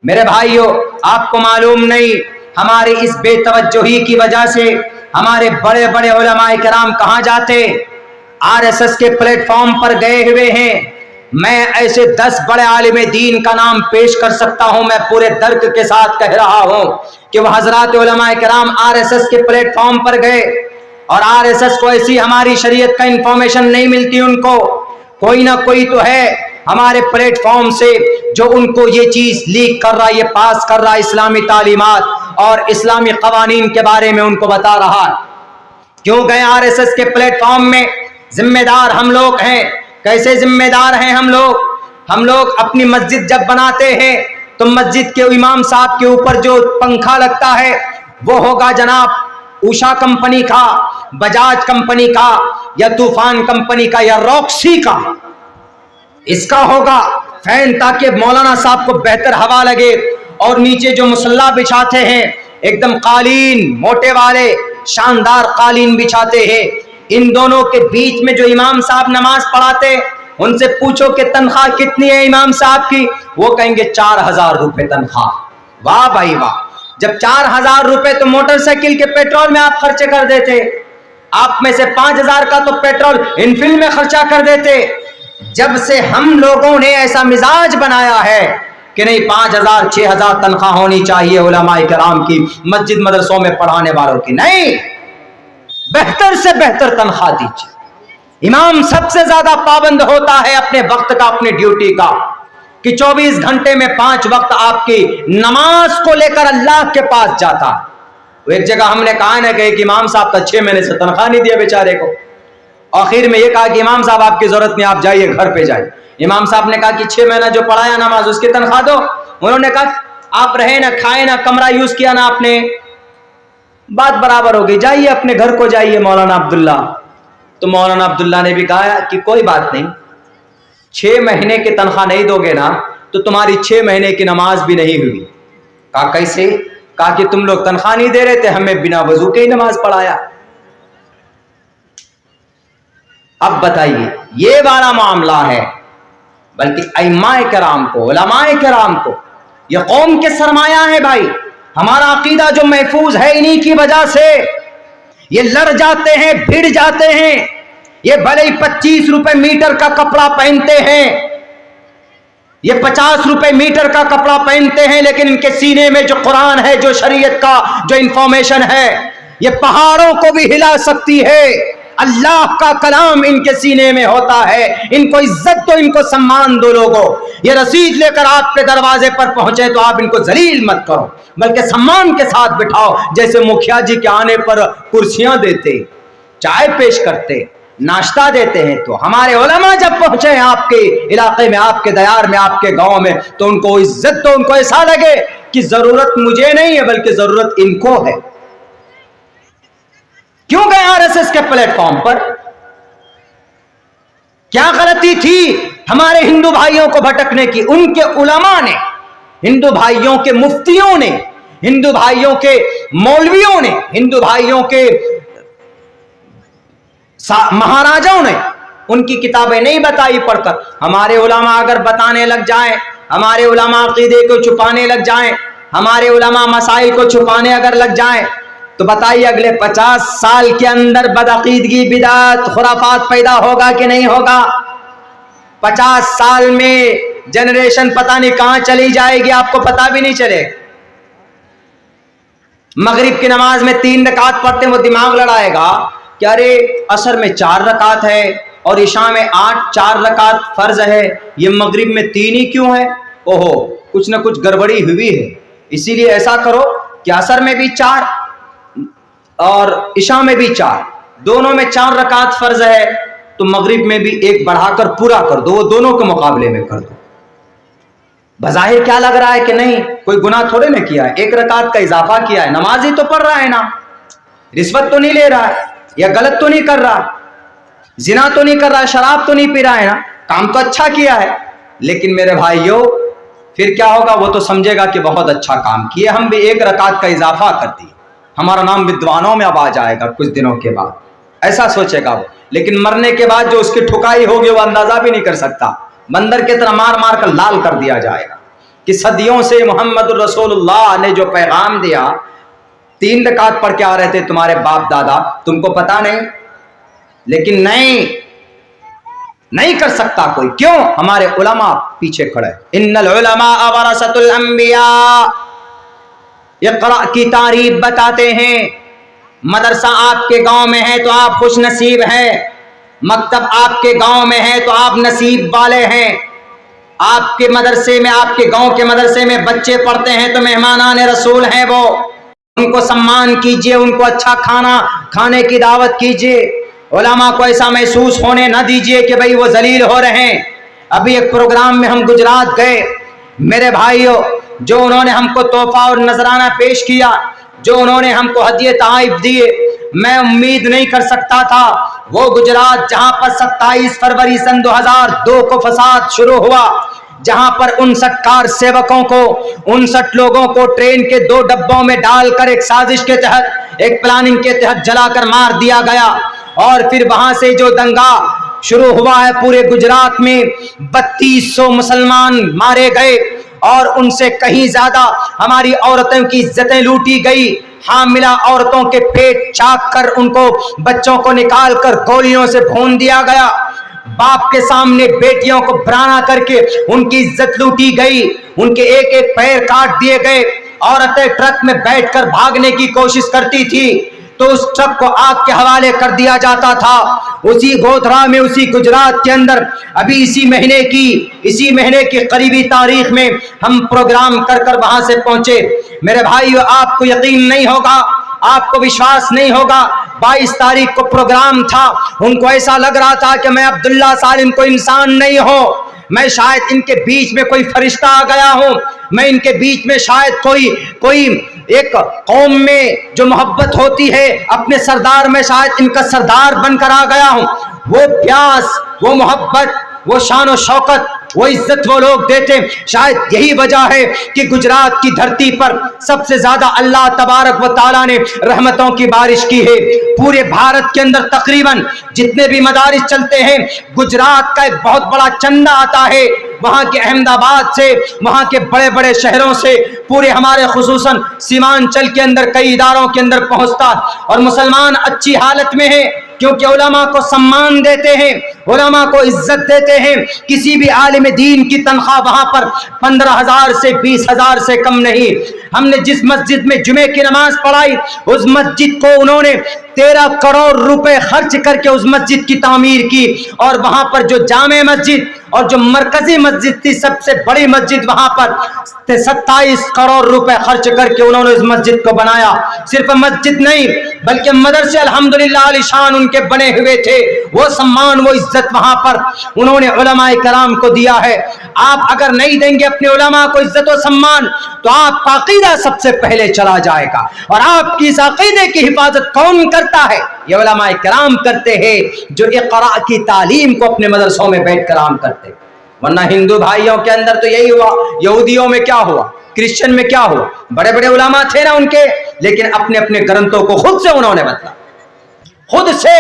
میرے بھائیوں، آپ کو معلوم نہیں ہماری اس بے توجہی کی وجہ سے ہمارے بڑے بڑے علماء کرام کہاں جاتے؟ آر ایس ایس کے پلیٹ فارم پر گئے ہوئے ہیں۔ میں ایسے 10 بڑے عالم دین کا نام پیش کر سکتا ہوں، میں پورے درک کے ساتھ کہہ رہا ہوں کہ وہ حضرات علماء کرام آر ایس ایس کے پلیٹ فارم پر گئے، اور آر ایس ایس کو ایسی ہماری شریعت کا انفارمیشن نہیں ملتی، ان کو کوئی نہ کوئی تو ہے ہمارے پلیٹ فارم سے جو ان کو یہ چیز لیک کر رہا، یہ پاس کر رہا، اسلامی تعلیمات اور اسلامی قوانین کے بارے میں ان کو بتا رہا ہے۔ کیوں گئے آر ایس ایس کے پلیٹ فارم میں؟ ذمہ دار ہم لوگ ہیں۔ کیسے ذمہ دار ہیں ہم لوگ؟ ہم لوگ اپنی مسجد جب بناتے ہیں تو مسجد کے امام صاحب کے اوپر جو پنکھا لگتا ہے وہ ہوگا جناب اوشا کمپنی کا، بجاج کمپنی کا، یا طوفان کمپنی کا، یا روکسی کا، اس کا ہوگا فین، تاکہ مولانا صاحب کو بہتر ہوا لگے۔ اور نیچے جو مصلی بچھاتے ہیں ایک دم قالین موٹے والے شاندار قالین بچھاتے ہیں۔ ان دونوں کے بیچ میں جو امام صاحب نماز پڑھاتے، ان سے پوچھو کہ تنخواہ کتنی ہے امام صاحب کی، وہ کہیں گے 4000 روپے تنخواہ۔ واہ بھائی واہ! جب 4000 روپے تو موٹر سائیکل کے پیٹرول میں آپ خرچے کر دیتے، آپ میں سے 5000 کا تو پیٹرول انفیلڈ میں خرچہ کر دیتے۔ جب سے ہم لوگوں نے ایسا مزاج بنایا ہے کہ نہیں 5000 6000 تنخواہ ہونی چاہیے علماء کرام کی، مسجد مدرسوں میں پڑھانے والوں کی، نہیں، بہتر سے بہتر تنخواہ دیجیے۔ امام سب سے زیادہ پابند ہوتا ہے اپنے وقت کا، اپنی ڈیوٹی کا، کہ 24 گھنٹے میں 5 وقت آپ کی نماز کو لے کر اللہ کے پاس جاتا ہے۔ وہ ایک جگہ ہم نے کہا نا کہ ایک امام صاحب کا 6 مہینے سے تنخواہ نہیں دیا بیچارے کو، آخر میں یہ کہا کہ امام صاحب آپ کی ضرورت نہیں، آپ جائیے گھر پہ جائیے۔ امام صاحب نے کہا کہ 6 مہینہ جو پڑھایا نماز اس کی تنخواہ دو۔ انہوں نے کہا آپ رہے نہ کھائے نہ کمرہ یوز کیا نہ آپ نے، بات برابر ہو گئی، جائیے اپنے گھر کو جائیے مولانا عبداللہ۔ تو مولانا عبداللہ نے بھی کہا کہ کوئی بات نہیں، 6 مہینے کی تنخواہ نہیں دو گے نا تو تمہاری 6 مہینے کی نماز بھی نہیں ہوئی۔ کہا کیسے؟ کہا کہ تم لوگ تنخواہ نہیں دے رہے تھے، ہمیں بنا وضو کے ہی نماز پڑھایا۔ اب بتائیے یہ والا معاملہ ہے، بلکہ ائمہ کرام کو، علماء کرام کو، یہ قوم کے سرمایہ ہے بھائی۔ ہمارا عقیدہ جو محفوظ ہے انہی کی وجہ سے، یہ لڑ جاتے ہیں، بھیڑ جاتے ہیں، یہ بھلے ہی 25 روپے میٹر کا کپڑا پہنتے ہیں، یہ 50 روپے میٹر کا کپڑا پہنتے ہیں، لیکن ان کے سینے میں جو قرآن ہے، جو شریعت کا جو انفارمیشن ہے، یہ پہاڑوں کو بھی ہلا سکتی ہے۔ اللہ کا کلام ان کے سینے میں ہوتا ہے۔ ان کو عزت دو، ان کو سمان دو۔ لوگوں یہ رسید لے کر آپ کے دروازے پر پہنچے تو آپ ان کو ذلیل مت کرو، بلکہ سمان کے ساتھ بٹھاؤ، جیسے مکھیا جی کے آنے پر کرسیاں دیتے، چائے پیش کرتے، ناشتہ دیتے ہیں۔ تو ہمارے علماء جب پہنچے ہیں آپ کے علاقے میں، آپ کے دیار میں، آپ کے گاؤں میں، تو ان کو عزت دو، ان کو ایسا لگے کہ ضرورت مجھے نہیں ہے بلکہ ضرورت ان کو ہے۔ کیوں گئے آر ایس ایس کے پلیٹ فارم پر؟ کیا غلطی تھی ہمارے ہندو بھائیوں کو بھٹکنے کی؟ ان کے علماء نے، ہندو بھائیوں کے مفتیوں نے، ہندو بھائیوں کے مولویوں نے، ہندو بھائیوں کے مہاراجاؤں نے ان کی کتابیں نہیں بتائی پڑھ کر۔ ہمارے علماء اگر بتانے لگ جائیں، ہمارے علماء عقیدے کو چھپانے لگ جائیں، ہمارے علماء مسائل کو چھپانے اگر لگ جائیں، تو بتائیے اگلے 50 سال کے اندر بدعقیدگی، بدعت، خرافات پیدا ہوگا کہ نہیں ہوگا؟ 50 سال میں جنریشن پتہ نہیں کہاں چلی جائے گی، آپ کو پتہ بھی نہیں چلے۔ مغرب کی نماز میں 3 رکعت پڑھتے ہیں، وہ دماغ لڑائے گا کہ ارے عصر میں 4 رکعت ہے اور عشاء میں 4 رکعت فرض ہے، یہ مغرب میں 3 ہی کیوں ہے؟ اوہو، کچھ نہ کچھ گڑبڑی ہوئی ہے۔ اسی لیے ایسا کرو کہ عصر میں بھی 4 اور عشاء میں بھی 4، دونوں میں 4 رکعت فرض ہے، تو مغرب میں بھی 1 بڑھا کر پورا کر دو، وہ دونوں کے مقابلے میں کر دو۔ بظاہر کیا لگ رہا ہے کہ نہیں کوئی گناہ تھوڑے نہ کیا ہے، 1 رکعت کا اضافہ کیا ہے، نماز ہی تو پڑھ رہا ہے نا، رشوت تو نہیں لے رہا ہے، یا غلط تو نہیں کر رہا، زنا تو نہیں کر رہا، شراب تو نہیں پی رہا ہے نا، کام تو اچھا کیا ہے۔ لیکن میرے بھائیوں پھر کیا ہوگا؟ وہ تو سمجھے گا کہ بہت اچھا کام کیے، ہم بھی 1 رکعت کا اضافہ کر دیے، ہمارا نام ودوانوں میں اب آ جائے گا کچھ دنوں کے بعد، ایسا سوچے گا وہ۔ لیکن مرنے کے بعد جو اس کی ٹھکائی ہوگی وہ اندازہ بھی نہیں کر سکتا، بندر کی طرح مار مار کر لال کر دیا جائے گا۔ کہ صدیوں سے محمد الرسول اللہ نے جو پیغام دیا 3 رکعت پڑھ کے آ رہے تھے تمہارے باپ دادا، تم کو پتا نہیں؟ لیکن نہیں کر سکتا کوئی، کیوں؟ ہمارے علماء پیچھے کھڑے۔ ان العلماء ورثۃ الانبیاء، اقرا کی تعریف بتاتے ہیں۔ مدرسہ آپ کے گاؤں میں ہے تو آپ خوش نصیب ہیں، مکتب آپ کے گاؤں میں ہے تو آپ نصیب والے ہیں۔ آپ کے مدرسے میں، آپ کے گاؤں کے مدرسے میں بچے پڑھتے ہیں تو مہمانان رسول ہیں، وہ ان کو سمان کیجئے، ان کو اچھا کھانا کھانے کی دعوت کیجئے۔ علماء کو ایسا محسوس ہونے نہ دیجئے کہ بھئی وہ ذلیل ہو رہے ہیں۔ ابھی ایک پروگرام میں ہم گجرات گئے، میرے بھائیوں، جو انہوں نے ہم کو تحفہ اور نذرانہ پیش کیا، جو انہوں نے ہم کو ہدیے تحائف دیے، میں امید نہیں کر سکتا تھا۔ وہ گجرات جہاں پر 27 فروری سن 2002 کو فساد شروع ہوا، جہاں پر 59 کار سیوکوں کو، 59 لوگوں کو ٹرین کے 2 ڈبوں میں ڈال کر ایک سازش کے تحت، ایک پلاننگ کے تحت جلا کر مار دیا گیا، اور پھر وہاں سے جو دنگا شروع ہوا ہے پورے گجرات میں 3200 مسلمان مارے گئے، اور ان سے کہیں زیادہ ہماری عورتوں کی عزتیں لوٹی گئی۔ حاملہ عورتوں کے پیٹ چاک کر ان کو، بچوں کو نکال کر گولیوں سے بھون دیا گیا۔ باپ کے سامنے بیٹیوں کو برانا کر کے ان کی عزت لوٹی گئی، ان کے ایک ایک پیر کاٹ دیے گئے۔ عورتیں ٹرک میں بیٹھ کر بھاگنے کی کوشش کرتی تھی تو اس ٹرک کو آگ کے حوالے کر دیا جاتا تھا۔ اسی گودھرا میں، اسی گجرات کے اندر ابھی اسی مہینے کی قریبی تاریخ میں ہم پروگرام کر کر وہاں سے پہنچے۔ میرے بھائیو، آپ کو یقین نہیں ہوگا، آپ کو وشواس نہیں ہوگا، 22 تاریخ کو پروگرام تھا، ان کو ایسا لگ رہا تھا کہ میں عبداللہ سالم کوئی انسان نہیں ہوں، میں شاید ان کے بیچ میں کوئی فرشتہ آ گیا ہوں، میں ان کے بیچ میں شاید کوئی ایک قوم میں جو محبت ہوتی ہے اپنے سردار میں شاید ان کا سردار بن کر آ گیا ہوں۔ وہ پیاس، وہ محبت، وہ شان و شوکت، وہ عزت وہ لوگ دیتے، شاید یہی وجہ ہے کہ گجرات کی دھرتی پر سب سے زیادہ اللہ تبارک و تعالیٰ نے رحمتوں کی بارش کی ہے۔ پورے بھارت کے اندر تقریباً جتنے بھی مدارس چلتے ہیں، گجرات کا ایک بہت بڑا چندہ آتا ہے، وہاں کے احمد آباد سے، وہاں کے بڑے بڑے شہروں سے، پورے ہمارے خصوصاً سیمانچل کے اندر کئی اداروں کے اندر پہنچتا، اور مسلمان اچھی حالت میں ہیں کیونکہ علماء کو سمان دیتے ہیں، علماء کو عزت دیتے ہیں۔ کسی بھی عالم دین کی تنخواہ وہاں پر 15,000 سے 20,000 سے کم نہیں۔ ہم نے جس مسجد میں جمعے کی نماز پڑھائی، اس مسجد کو انہوں نے 13 کروڑ روپے خرچ کر کے اس مسجد کی تعمیر کی، اور وہاں پر جو جامع مسجد اور جو مرکزی مسجد تھی، سب سے بڑی مسجد، وہاں پر 27 کروڑ روپے خرچ کر کے انہوں نے اس مسجد کو بنایا۔ صرف مسجد نہیں بلکہ مدرسے الحمدللہ علی شان ان کے بنے ہوئے تھے۔ وہ سمان، وہ عزت وہاں پر انہوں نے علماء کرام کو دیا ہے۔ آپ اگر نہیں دیں گے اپنے علماء کو عزت و سمان تو آپ کا عقیدہ سب سے پہلے چلا جائے گا، اور آپ کی اس عقیدے کی حفاظت کون کرتا ہے؟ یہ علماء کرام کرتے ہیں، جو اقراء کی تعلیم کو اپنے مدرسوں میں بیٹھ کر عام کرتے۔ ورنہ ہندو بھائیوں کے اندر تو یہی ہوا، یہودیوں میں کیا ہوا، کرسچن میں کیا ہوا، بڑے بڑے علماء تھے نا ان کے، لیکن اپنے اپنے گرنتھوں کو خود سے انہوں نے بدلا، خود سے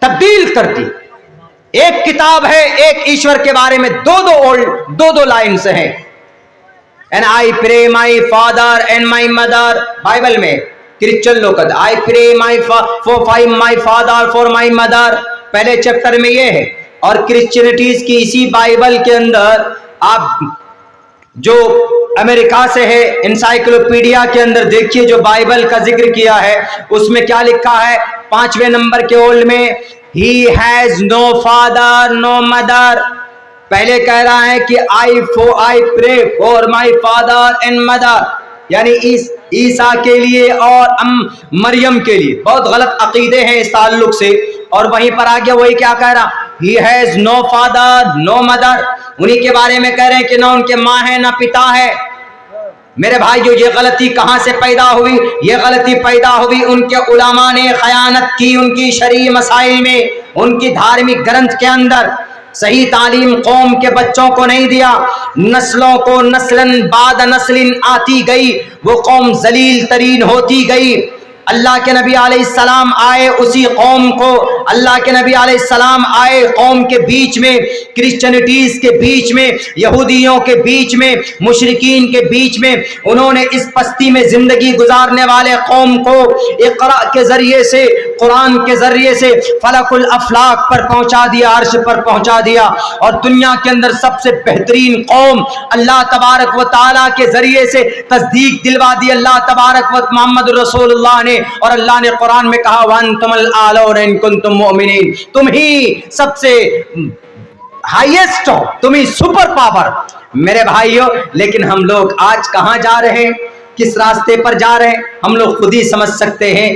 تبدیل کر دی۔ ایک کتاب ہے، ایک ایشور کے بارے میں دو لائنز ہیں، And I pray my father and my mother، Bible میں کرسچن لوگ کہتے I pray my father for my mother، پہلے چیپٹر میں یہ ہے۔ اور کرسچینٹیز کی اسی بائبل کے اندر آپ جو امریکہ سے ہے، انسائکلوپیڈیا کے اندر دیکھیے جو بائبل کا ذکر کیا ہے، اس میں کیا لکھا ہے 5ویں نمبر کے اول میں، He has no father no mother۔ پہلے کہہ رہا ہے کہ I pray for my father and mother، یعنی عیسیٰ کے لیے اور مریم کے لیے۔ بہت غلط عقیدے ہیں اس تعلق سے، اور وہیں پر آگے وہی کیا کہہ رہا، He has no father no mother، انہی کے بارے میں کہہ رہے ہیں کہ نہ ان کے ماں ہے نہ پتا ہے۔ میرے بھائیو، یہ غلطی کہاں سے پیدا ہوئی؟ یہ غلطی پیدا ہوئی ان کے علماء نے خیانت کی، ان کی شرعی مسائل میں، ان کی دھارمک گرنتھ کے اندر صحیح تعلیم قوم کے بچوں کو نہیں دیا، نسلوں کو نسلاً بعد نسل آتی گئی، وہ قوم ذلیل ترین ہوتی گئی۔ اللہ کے نبی علیہ السلام آئے اسی قوم کو، اللہ کے نبی علیہ السلام آئے قوم کے بیچ میں، کرسچنٹیز کے بیچ میں، یہودیوں کے بیچ میں، مشرکین کے بیچ میں، انہوں نے اس پستی میں زندگی گزارنے والے قوم کو اقرا کے ذریعے سے، قرآن کے ذریعے سے فلک الافلاق پر پہنچا دیا، عرش پر پہنچا دیا، اور دنیا کے اندر سب سے بہترین قوم اللہ تبارک و تعالیٰ کے ذریعے سے تصدیق دلوا دی اللہ تبارک و محمد رسول اللہ نے، اور اللہ نے قرآن میں کہا وَأَنْتُمُ الْأَعْلَوْنَ إِن كُنتُم مُؤْمِنِينَ، تم ہی سب سے ہائیسٹ ہو، تم ہی سپر پاور میرے بھائیو۔ لیکن ہم لوگ آج کہاں جا رہے ہیں، کس راستے پر جا رہے ہیں، ہم لوگ خود ہی سمجھ سکتے ہیں۔